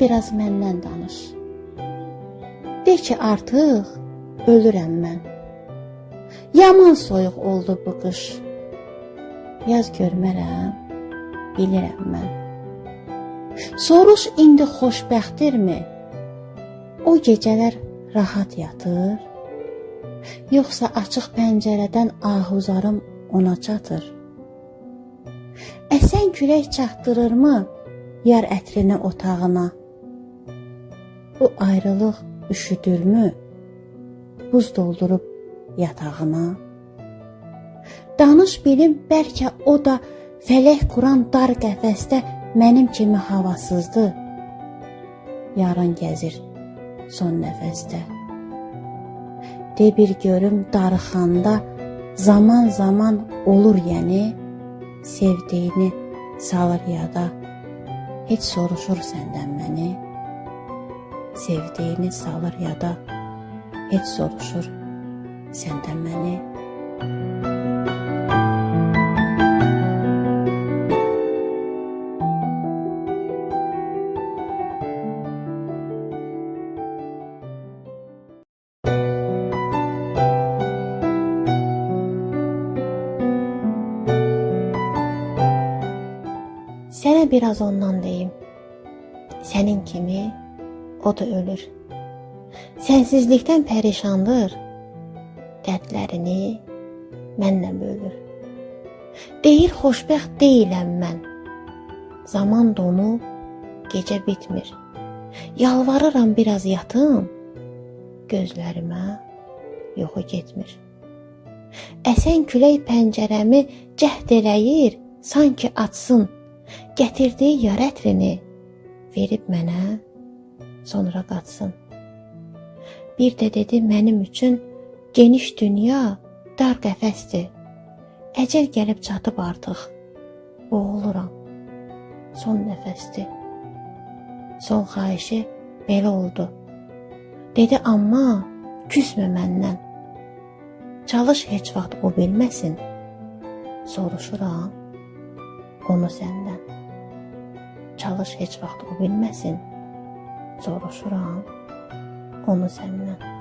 biraz məndən danış. De ki, artıq ölürəm mən. Yaman soyuq oldu bu qış. Yaz görmərəm, bilirəm mən. Soruş indi xoşbəxtdirmi? O gecələr rahat yatır, yoxsa açıq pəncərədən ahuzarım ona çatır? Əsən külək çatdırırmı yar ətrini otağına? Bu ayrılıq üşüdürmü buz doldurub yatağına? Danış bilim, bəlkə o da fələk quran dar qəfəsdə mənim kimi havasızdır. Yarın gəzir son nəfəsdə. De bir görüm darıxanda zaman zaman olur yəni, sevdiyini salır yada. Heç soruşur səndən məni, sevdiyini salır yada. Heç soruşur səndən məni. Sənə biraz ondan deyim. Sənin kimi o da ölür. Sənsizlikdən pərişandır, dərdlərini mənlə bölür. Deyir xoşbəxt deyiləm mən. Zaman donub, gecə bitmir. Yalvarıram biraz yatım, gözlərimə yoxu getmir. Əsən külək pəncərəmi cəhd eləyir, sanki açsın. Gətirdiyi yar ətrini verib mənə, sonra qaçsın. Bir də dedi mənim üçün geniş dünya dar qəfəsdir. Əcəl gəlib çatıb artıq, boğuluram, son nəfəsdir. Son xahişi belə oldu. Dedi amma küsmə məndən. Çalış heç vaxt o bilməsin. Soruşuram onu səndən. Çalış heç vaxt o bilməsin. Soruşuram onu səndən.